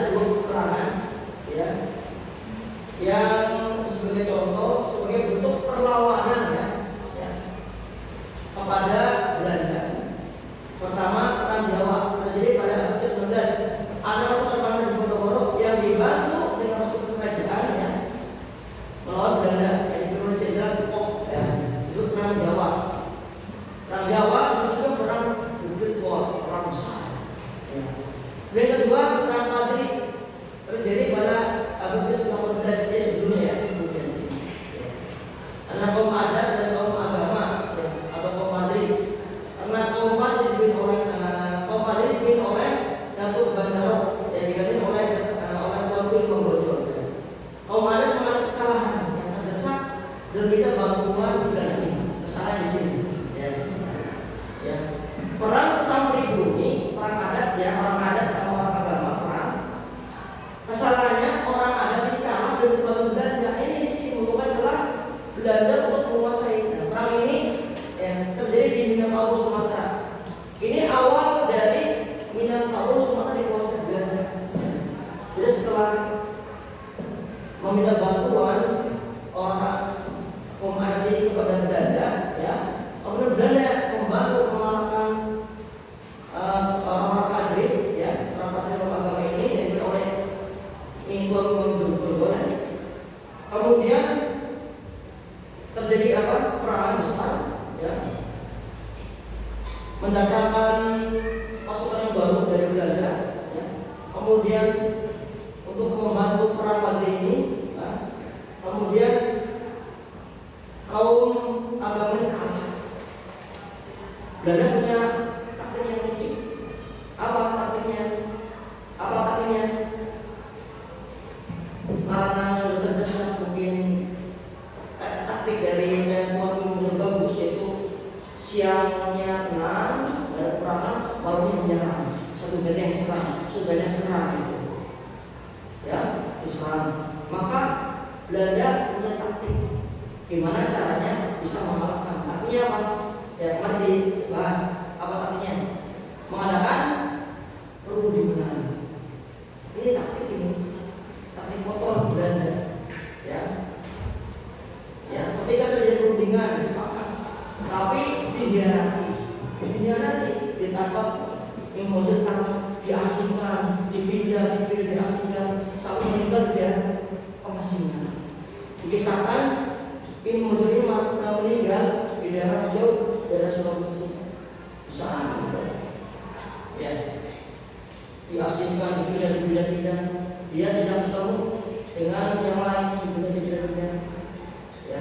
ada dua peperangan ya, yang sebagai contoh, sebagai bentuk perlawanan ya, kepada Belanda. Pertama, perang Jawa terjadi pada abad ke-19. Ada pasukan perang Diponegoro yang dibantu dengan pasukan kerajaan ya, melawan Belanda yang dipimpin Jenderal Pok ya, itu perang Jawa. Perang Jawa disebut juga perang Great War, perang besar. Ya. Dan yang kedua, perang Madrid terjadi pada abad ke-19 ya, sebelumnya ya, sebelumnya di sini. Ya. Antara kaum adat dan kaum agama ya, atau kaum Madrid. Karena kaum Madrid dipimpin oleh Datuk Bandaro yang diganti oleh Tuanku Imam Bonjol. Kaum adat mengalami kekalahan yang terdesak dan kita bantuan Belanda ini. Kesalahan di sini. Ya. Perang sesama pribumi, perang adat ya, orang adat sama orang agama perang. Kesalahannya orang adat ini kalah dan dibantu Belanda. Ini di sini merupakan celah Belanda untuk menguasai. Nah, perang ini ya, terjadi di Minangkabau, Sumatera. Ini awal dari Minangkabau, Sumatera dikuasai Belanda. Jadi setelah meminta bantuan orang kaum adat ini kepada Belanda, ya, kemudian Belanda membantu mengalahkan orang Madrid, ya, orang Madrid agama ini yang oleh Tuanku Imam Bonjol. Kemudian terjadi apa? Perang besar, ya, mendatangkan pasukan yang baru dari Belanda, ya. Kemudian untuk membantu perang Madrid ini, ya. Kemudian kaum agama ini kalah. Belanda punya taktik yang licik. Apa taktiknya? Karena sudah terdesak mungkin taktik dari Tuanku yang bagus, yaitu siangnya tenang, ada peperangan, malamnya menyerang. Satu benteng yang serang, sudah yang serang itu, ya, diserang. Maka Belanda punya taktik, gimana caranya bisa mengalahkan. Taktiknya apa? Ya, kemarin dibahas. Apa taktiknya? Mengadakan perundingan. Ini taktik kotor Belanda, ya. Ya, ketika terjadi perundingan sepakat, tapi dihianati, ditangkap, yang mau ditangkap, diasingkan, dipindah, diasingkan, sampai meninggal dia pengasingan. Dikisahkan ini meninggal di daerah jauh, daerah Sulawesi, bisa ya, diasingkan, dipindah, dia tidak bertemu dengan yang lain, dipindah, ya,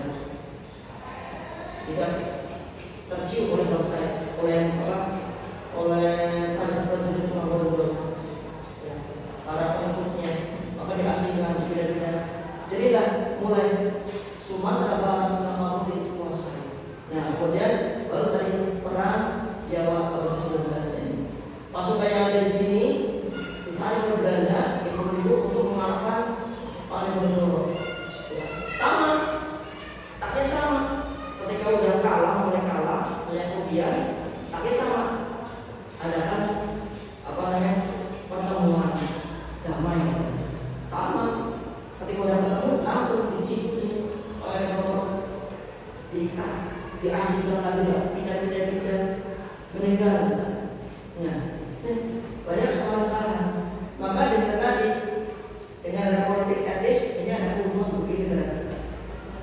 tidak tersium oleh bangsa, oleh prajurit Bonjol, ya, para pengikutnya, maka diasingkan, dipindah. Jadilah mulai Sumatera Barat mengalami dikuasai. Nah, kemudian baru tadi perang Jawa tahun 19 ini. Pasukan yang ada di sini ditarik ke Belanda, untuk mengalahkan Diponegoro. Ya, sama, taknya sama. Ketika udah mulai kalah, kemudian taknya sama. Adakan pertemuan damai. Sama. Ketika udah ketemu langsung dicipuli oleh Diponegoro, diikat, diasingkan lagi, pindah, meninggal misalnya. Ya, banyak kalah. Maka dengan tadi, dengan ada politik etis, ini ada hubungan begini dengan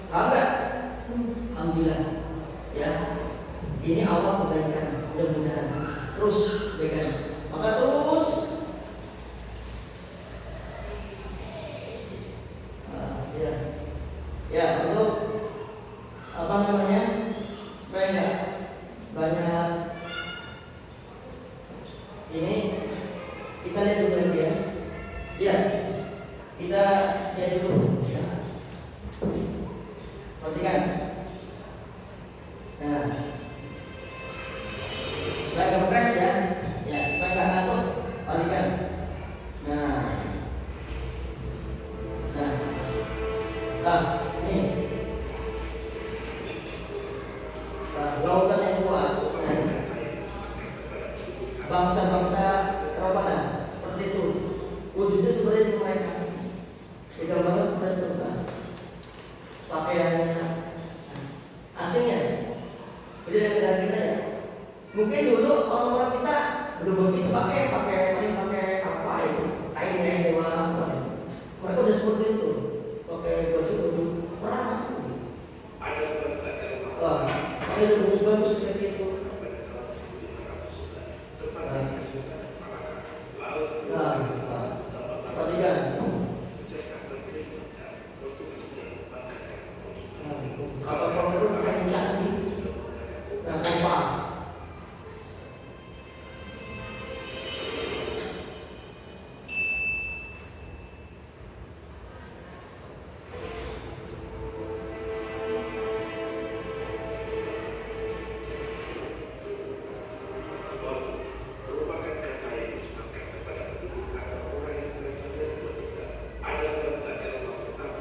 enggak? Alhamdulillah, ya. Ini awal kebaikan, mudah-mudahan terus kebaikan. Maka terus ya, untuk supaya enggak banyak ini, kita lihat dulu lagi ya. Ya, kita lihat dulu ya. Perhatikan. Nah, supaya agak fresh ya. Ya, supaya enggak ngantuk, perhatikan. Nah, ini. Lautan yang luas. Bangsa-bangsa Eropa seperti itu. Wujudnya wujudnya seperti itu mereka. Digambarkan seperti itu kan. Pakaiannya asingnya. Jadi dari kita ya. Mungkin dulu orang-orang kita belum begitu pakai apa itu kain doang. Mereka udah seperti itu. Pakai baju perang. Ada bagus seperti itu. Perhatikan. Kalau itu canggih-canggih, nah kompas.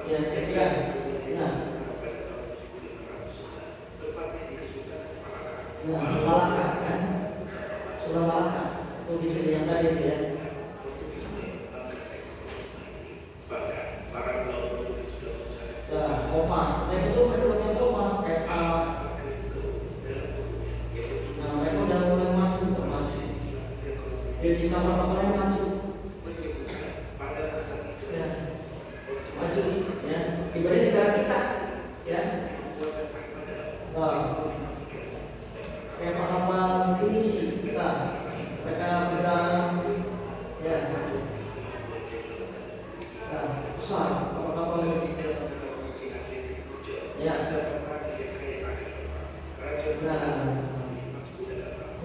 Ya, ketiga. Nah, Malaka kan, Surah Malaka, tulis yang tadi itu ya. Nah, kompas, mereka pakai kompas kayak alat. Nah, mereka udah mulai maju termasuk. Dari si kapal-kapalnya maju. Ya, maju, ya. Ibarat negara kita, ya. Kayak kapal Tunisia kita, mereka pegang, ya, besar kapal-kapal ya. Nah,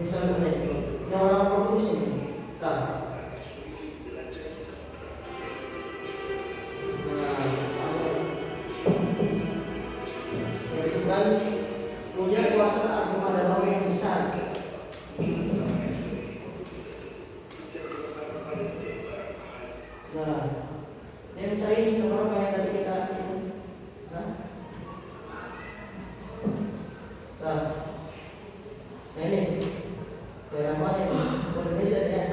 misalnya itu, ini orang Portugis ini, disebutkan punya kekuatan agung adalah yang besar. Nah, ini mencari ini nomor yang tadi kita ini. Nah, ini daerah mana ini? Indonesia ya.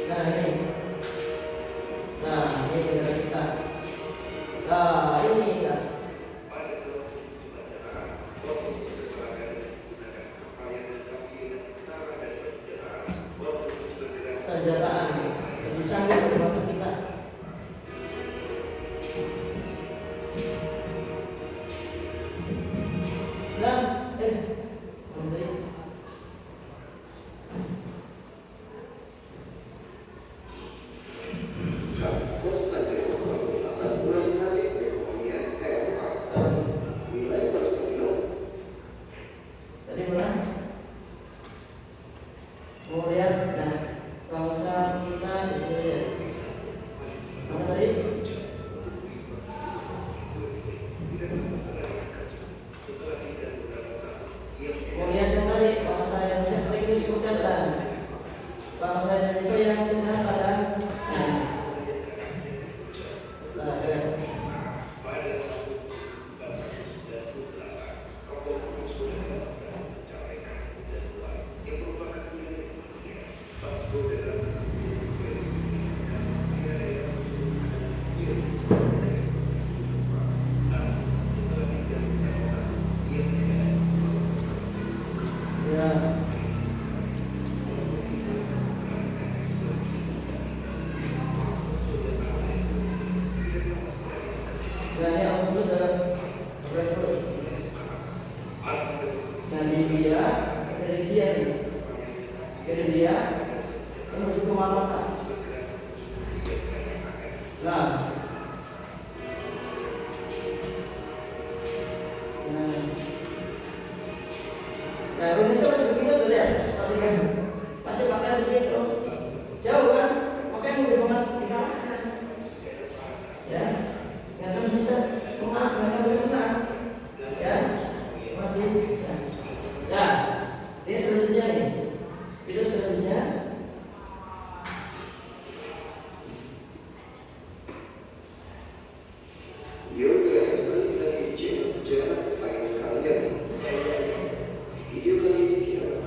Nah ini. Nah, ini negara kita. Nah, ini kita. Senjataan lebih canggih dari masa kita. Dan menteri Konstantinopel akan mulai menarik perekonomian Eropa. Wilayah Konstantinopel. tadi mana? Mau lihat nah bangsa kita di sini ya. Mana tadi? Mau lihat yang tadi bangsa yang seperti itu disebutkan dan bangsa Indonesia yang sederhana dan menuju ke Malaka. Nah, Indonesia masih begitu tuh lihat, perhatikan, masih pakaian begitu, jauh kan, pakaian udah banget dikalahkan, ya, nggak akan bisa menang, nggak akan bisa menang, ya, masih, ya, ini selanjutnya nih, video selanjutnya. Yoga sebagai video sejarah kesayangan kalian. Video kali ini kita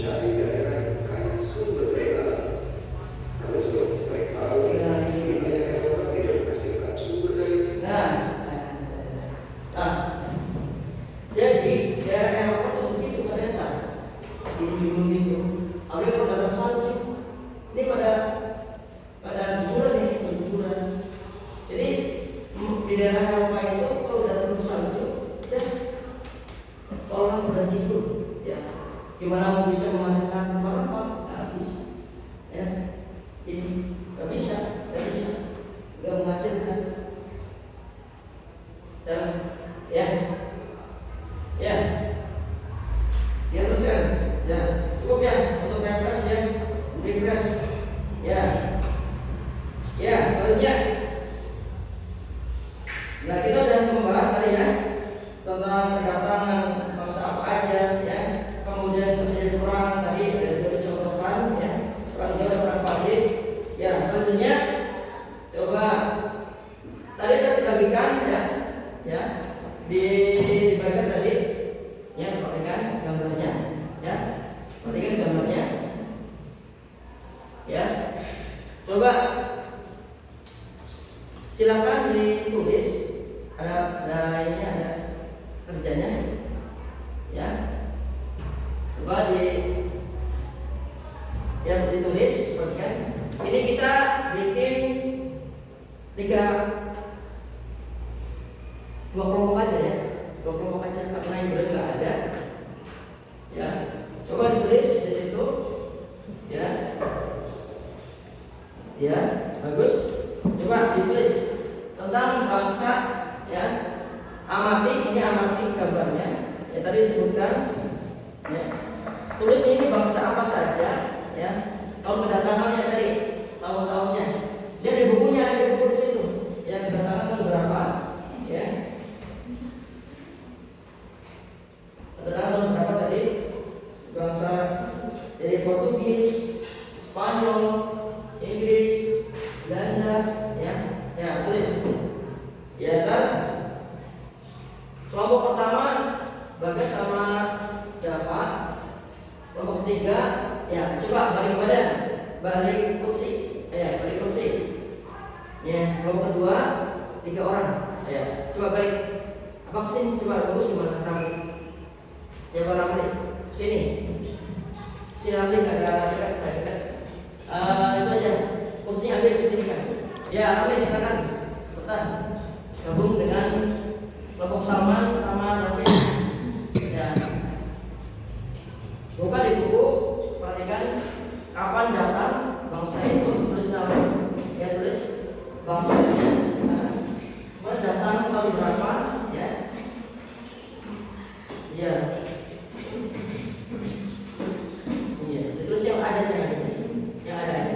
mencari daerah yang kaya sumber daya alam. Namun seperti saya tahu, di banyak Eropa tidak menghasilkan sumber daya. Nah, jadi daerah Eropa itu begitu ternyata. Gunung itu, ada pada salju. Ini pada guguran ini, guguran. Jadi di daerah Eropa itu kalau udah turun salju, ya seolah udah tidur. Ya, gimana mau bisa menghasilkan apa-apa? Nggak bisa. Ya, ini nggak bisa, nggak menghasilkan. Dan ya teruskan. Ya, cukup ya untuk refresh ya. Ya, selanjutnya. Nah, kita udah membahas tadi ya tentang kedatangan bangsa apa aja ya. Kemudian terjadi perang tadi ada dicontohkan ya. Perang dia ada perang Padif. Ya, selanjutnya coba tadi terbagikan ya dibagikan tadi ya, perhatikan gambarnya ya. Perhatikan gambarnya. Ya. Coba silakan ditulis, ada ini ada kerjanya ya. Coba ditulis, perhatikan. Ini kita bikin dua kelompok aja ya, karena yang benar nggak ada ya. Coba ditulis di situ ya bagus. Coba ditulis tentang bangsa ya. Amati gambarnya ya, tadi disebutkan ya. Tulis ini bangsa apa saja ya, tahun kedatangannya tadi, tahun-tahunnya. Dia di bukunya, ada di buku di situ ya, kedatangan tahun berapa ya. Kedatangan tahun berapa tadi, bangsa dari Portugis, Spanyol, Inggris, Belanda ya tulis ya kan. Kelompok pertama Bagas sama Java. Kelompok ketiga ya, coba balik badan, balik kursi ya, kelompok kedua 3 orang ya, coba balik apa sini, coba bagus gimana Ramli ya, Pak Ramli sini Ramli nggak dekat itu aja, kursinya ambil ke sini kan ya. Ramli silakan ikutan gabung dengan kelompok Salman sama David ya. Buka di buku, perhatikan kapan datang bangsa itu, tulis nama ya, tulis bangsanya. Kemudian datang tahun berapa ya. Iya, terus yang ada aja ya, ada aja.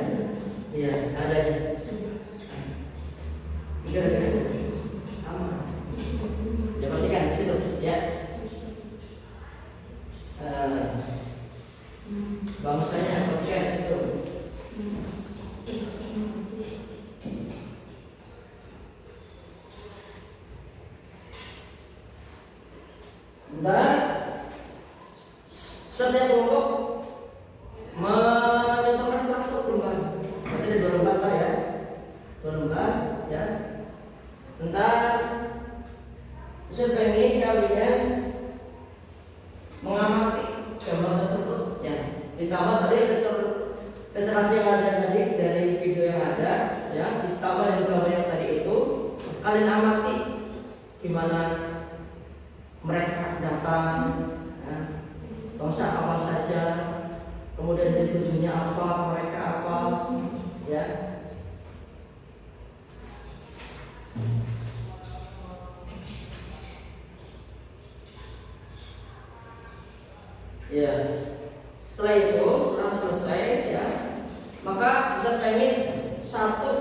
Sama ya, perhatikan di situ ya. Bangsanya perhatikan di situ. Dan setiap kelompok menentukan satu lembar. Berarti ada 2 lembar ya. 2 lembar ya. Ntar saya pengen kalian mengamati gambar tersebut ya. Ditambah tadi literasi yang ada tadi dari video yang ada ya, ditambah dengan gambar yang tadi itu, kalian amati gimana mereka datang ya, bangsa apa saja, kemudian tujuannya apa, mereka apa ya. Ya, setelah itu, setelah selesai ya, maka Ustaz pengen satu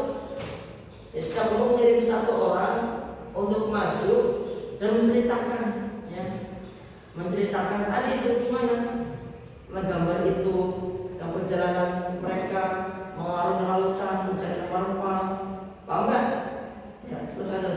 ya, setiap kelompok mengirim 1 orang untuk maju dan menceritakan ya, menceritakan tadi itu gimana gambar itu, yang perjalanan mereka mengarungi lautan mencari rempah-rempah, paham nggak? Ya, selesai.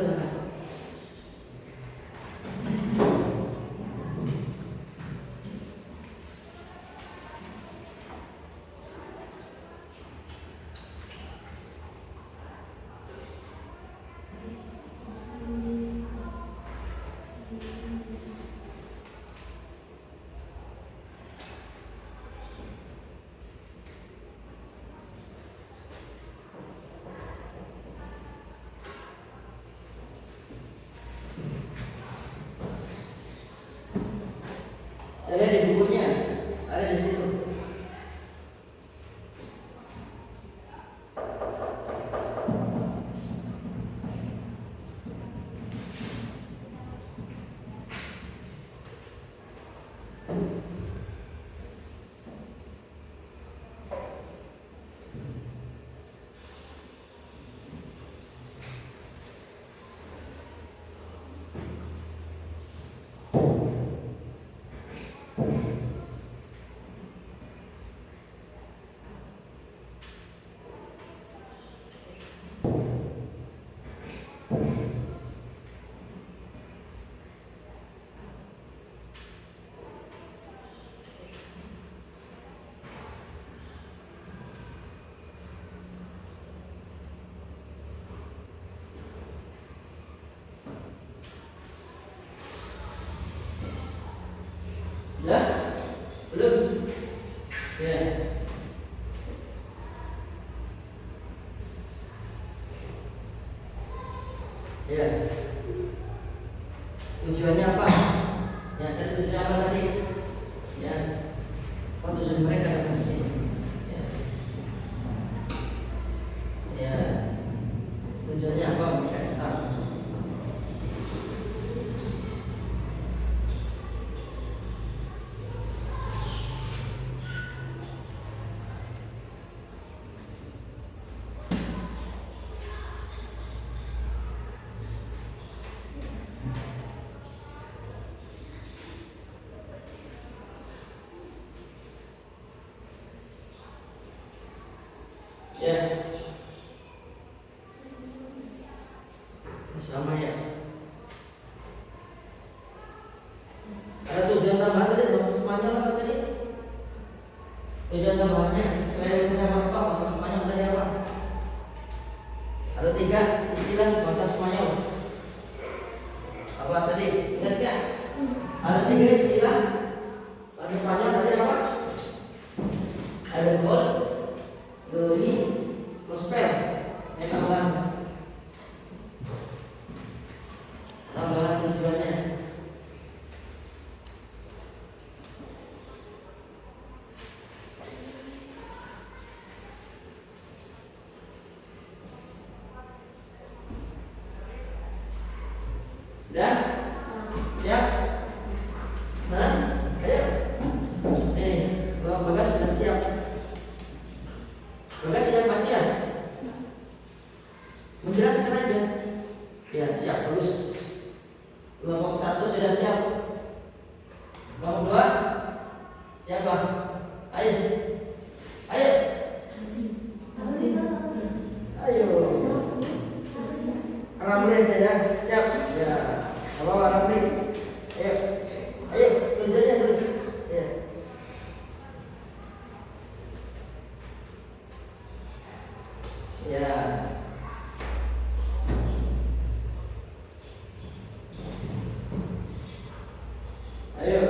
Ada di bukunya, ada di situ. Ya? Belum? Ya. Ya. Tujuannya apa? Ya, tadi tujuannya apa tadi? Ya. Apa tujuan mereka datang ke sini? Ya. Ya. Tujuannya apa mereka datang? Ya, sama ya. Ada tujuan tambahan tadi bahasa Spanyol apa tadi? Tujuan tambahannya selain bahasa apa bahasa Spanyol tadi apa? Ada 3 istilah bahasa Spanyol. Apa tadi? Ingat gak? Ada 3 istilah bahasa Spanyol tadi apa? Ada gold, glory, gospel. Ini tambahan tujuannya. Dah? Siap? Hah? Ayo. Bagas sudah siap. Bagas siap mati ya? Menjelaskan aja. Ya, siap, bagus. Kelompok 1 sudah siap. Kelompok 2 siapa? Ayo. Ayo. Ayo. Ramli aja ya. Siap. Ya. Apa Ramli? Ayo. Ayo, tujuannya terus. Ya. Ya. Ayo.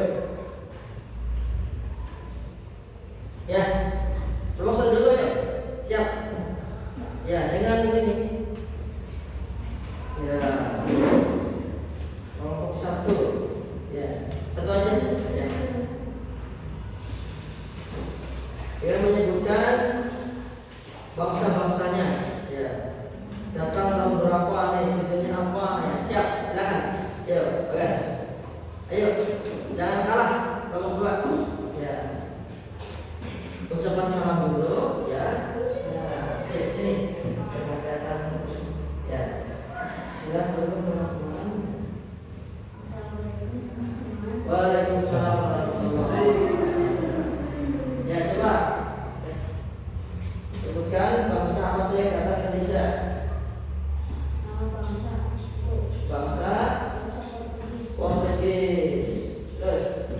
Ya. Selesai dulu ya. Siap. Ya, dengan ini. Ya. Kelompok 1. Ya. Satu aja. Ya. Dia menyebutkan bangsa-bangsanya. Ya. Datang tahun berapa, tujuannya apa? Ya, siap. Silakan. Ayo, Bagas. Ayo. Jangan kalah. Kelompok 2. Ya. Ucapan salam dulu, ya. Ya, sini. Kelihatan. Ya. Bismillahirrahmanirrahim. Waalaikumsalam warahmatullahi wabarakatuh. Ya, coba sebutkan bangsa apa saja yang datang ke Indonesia. Bangsa Portugis. Terus,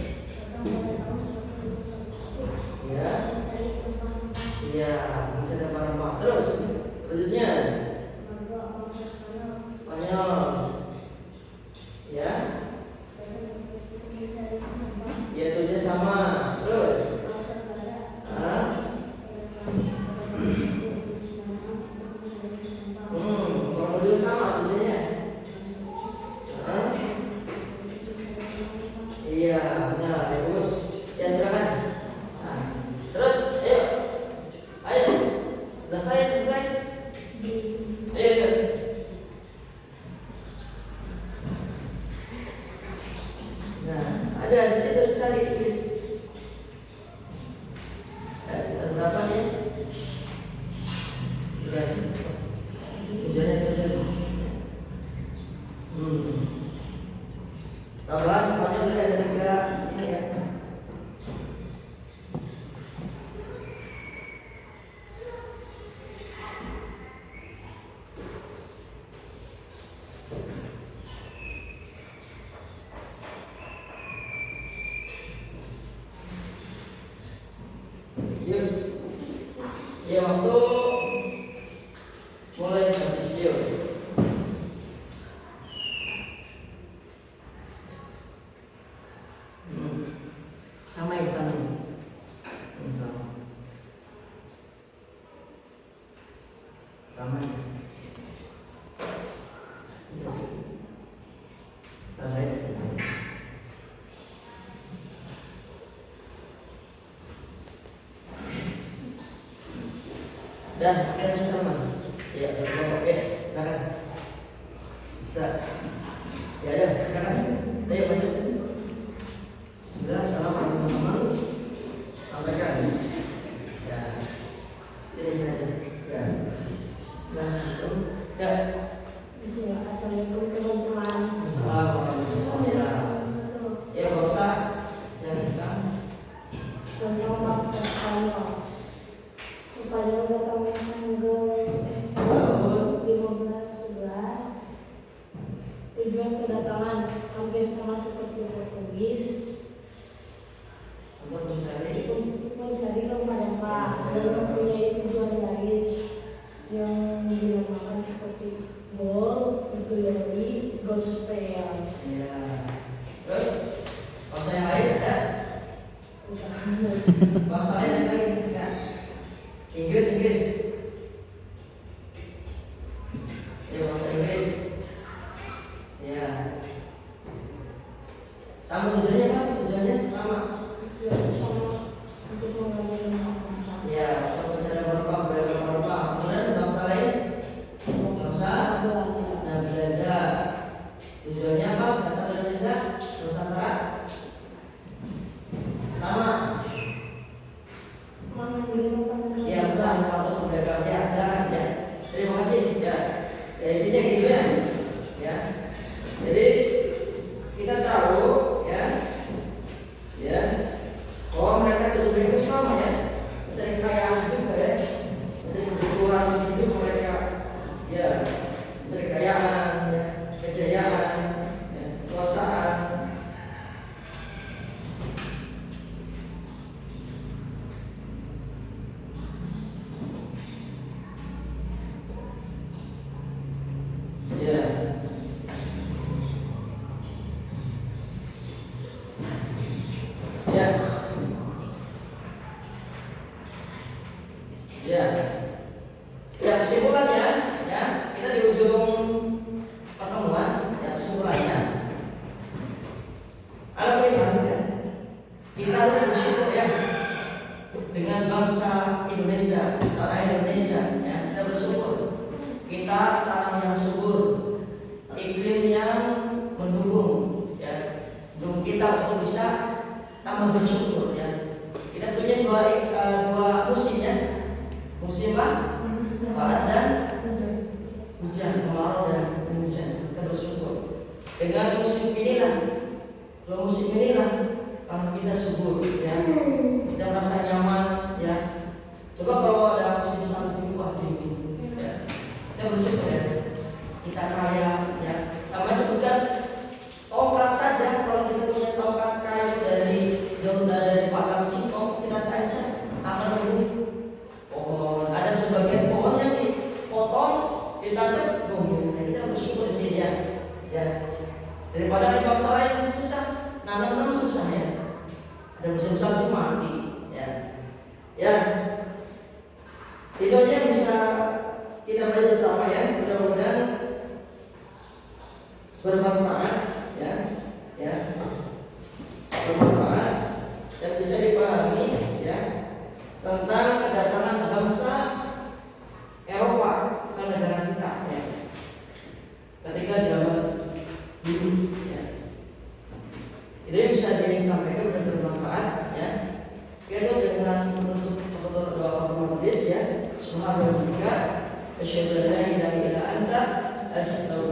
ya, iya, mencari rempah. Terus, selanjutnya Spanyol, ya, ya tujuh sama. Terus, Portugis sama tujuhnya. Iya, benar, bagus. Ya waktu mulai habis yuk. Sama yang sama. Sama aja. Dan akhirnya sama. Ya, sama oke. Silakan. Bisa. Ya ada, silakan. Ayo maju. Bismillah, assalamualaikum teman-teman. Sampaikan. Ya. Sini saja. Ya. Assalamualaikum. Ya. Bismillah, assalamualaikum teman-teman. Assalamualaikum. Ya, bosa. Ya, kita. Tentang bangsa Spanyol. Spanyol datang tanggal 15/11. Tujuan kedatangan hampir sama seperti Portugis. Untuk mencari rempah-rempah dan mempunyai tujuan lain yang dinamakan seperti Gol, Glory, Gospel. ya. Terus bahasa yang lain ada? Bahasa lain ada lagi? Ya. Inggris. Ya, bahasa Inggris. Ya. Sama tujuannya apa? Tujuannya sama. Sama untuk mengajar rempah-rempah. Ya, untuk mencari rempah, berapa. Kemudian bahasa lain? Bahasa Belanda. Tujuannya apa? Datang dari Indonesia, Nusantara. Sama. Ya, bersama untuk berdagang ya, silakan ya. Terima kasih ya. Ya intinya gitu ya. Ya. Jadi kita tahu ya. Ya. Bahwa mereka itu sama ya. Mencari kekayaan juga ya. Mencari kebutuhan hidup mereka. Ya. Mencari kekayaan, ya. Kejayaan, ya. Kekuasaan. Ya. Ya. Ya. Ya, kesimpulannya ya, kita di ujung pertemuan ya, kesimpulannya ada pilihan ya. Kita harus bersyukur ya dengan bangsa Indonesia, tanah Indonesia ya, kita bersyukur. Kita tanah yang subur, iklim yang mendukung ya, mendukung kita untuk bisa tambah bersyukur ya. Kita punya dua musim ya, musim apa? Panas dan hujan, kemarau dan hujan. Kita bersyukur dengan musim inilah, dua musim inilah tanah kita subur ya, kita merasa nyaman ya. Coba kalau ada musim salju, wah dingin ya, kita bersyukur ya, kita kaya ya. Sampai sebutkan tongkat saja, kalau kita punya tongkat kayu dari daun dari batang singkong, kita tancap akan tumbuh pohon. Ada sebagian pohon yang dipotong, ditancap tumbuh. Kita bersyukur di sini ya. Ya. Daripada di bangsa lain susah, nanam susah ya. Ada musim salju mati ya. Ya. Itu aja bisa kita belajar bersama ya. Mudah-mudahan bermanfaat ya. Ya. Bermanfaat dan bisa dipahami ya tentang kedatangan bangsa Eropa ke negara kita ya. Ketika zaman dulu ya. Itu yang bisa disampaikan dan bermanfaat ya. Kita dengan menuntut doa Muhammadis ya. Subhanallah, asyhadu an la ilaha illa anta astaghfiruka